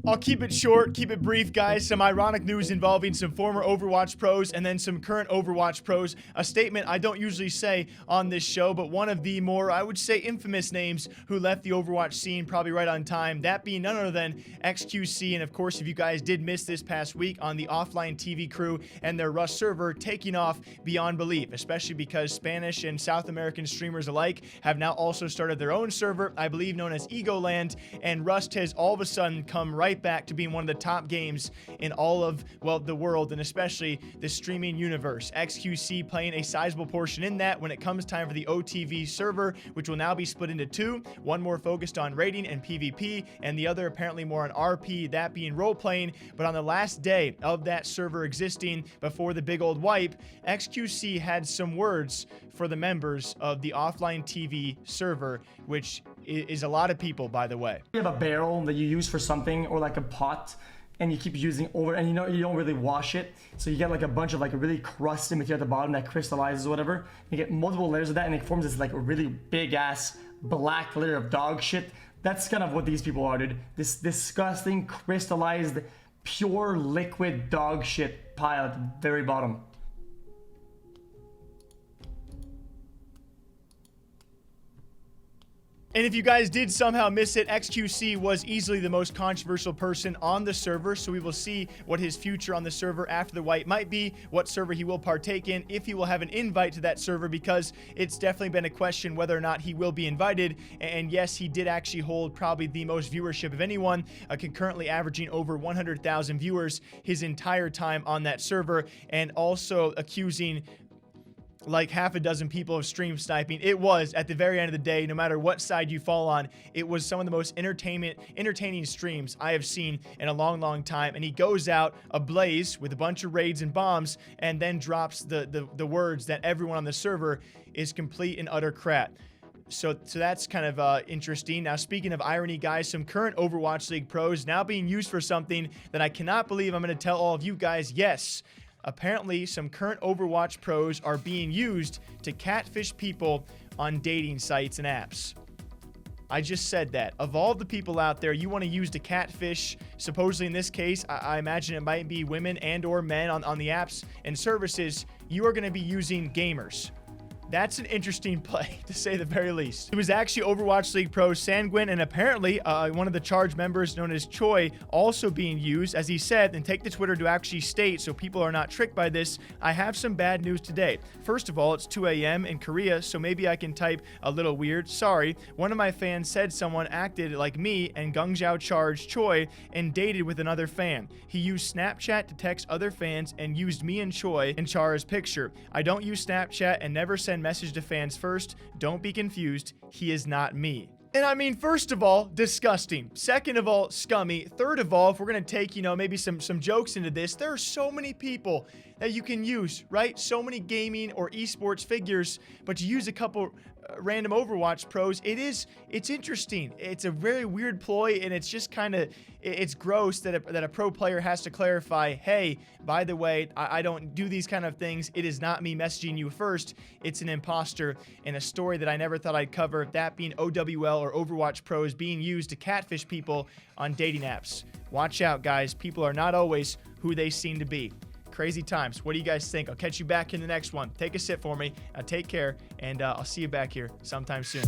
I'll keep it short, keep it brief, guys. Some ironic news involving some former Overwatch pros and then some current Overwatch pros. A statement I don't usually say on this show, but one of the more, I would say, infamous names who left the Overwatch scene probably right on time. That being none other than xQc. And of course, if you guys did miss this past week on the offline TV crew and their Rust server taking off beyond belief, especially because Spanish and South American streamers alike have now also started their own server, I believe known as Egoland, and Rust has all of a sudden come right back to being one of the top games in all of, well, the world, and especially the streaming universe. xQc playing a sizable portion in that when it comes time for the OTV server, which will now be split into two, one more focused on raiding and PvP, and the other apparently more on RP, that being role-playing. But on the last day of that server existing before the big old wipe, xQc had some words for the members of the offline TV server, which is a lot of people, by the way. You have a barrel that you use for something, or like a pot, and you keep using over, and you know you don't really wash it, so you get like a bunch of like a really crusty material at the bottom that crystallizes or whatever. You get multiple layers of that, and it forms this like a really big ass black layer of dog shit. That's kind of what these people are, dude. This disgusting crystallized pure liquid dog shit pile at the very bottom. And if you guys did somehow miss it, xQc was easily the most controversial person on the server, so we will see what his future on the server after the wipe might be, what server he will partake in, if he will have an invite to that server, because it's definitely been a question whether or not he will be invited. And yes, he did actually hold probably the most viewership of anyone, concurrently averaging over 100,000 viewers his entire time on that server, and also accusing like half a dozen people of stream sniping. It was, at the very end of the day, no matter what side you fall on, it was some of the most entertaining streams I have seen in a long time. And he goes out ablaze with a bunch of raids and bombs, and then drops the words that everyone on the server is complete and utter crap. So that's kind of interesting. Now, speaking of irony, guys, some current Overwatch League pros now being used for something that I cannot believe I'm going to tell all of you guys. Yes, apparently some current Overwatch pros are being used to catfish people on dating sites and apps. I just said that. Of all the people out there you want to use to catfish, supposedly in this case, I imagine it might be women and or men on the apps and services, you are going to be using gamers. That's an interesting play, to say the very least. It was actually Overwatch League pro Sanguin, and apparently one of the charge members known as Choi also being used, as he said, and take to Twitter to actually state so people are not tricked by this. I have some bad news today. First of all, it's 2 a.m. in Korea, so maybe I can type a little weird. Sorry. One of my fans said someone acted like me and Gungzhou charged Choi and dated with another fan. He used Snapchat to text other fans and used me and Choi in Chara's picture. I don't use Snapchat and never send message to fans first. Don't be confused. He is not me. And I mean, first of all, disgusting. Second of all, scummy. Third of all, if we're going to take, maybe some jokes into this, there are so many people that you can use, right? So many gaming or esports figures, but you use a couple random Overwatch pros. It's interesting. It's a very weird ploy, and it's just kind of, it's gross that a pro player has to clarify, hey, by the way, I don't do these kind of things. It is not me messaging you first. It's an imposter, and a story that I never thought I'd cover, that being OWL or Overwatch pros being used to catfish people on dating apps. Watch out, guys. People are not always who they seem to be. Crazy times. What do you guys think? I'll catch you back in the next one. Take a sip for me. Take care, and I'll see you back here sometime soon.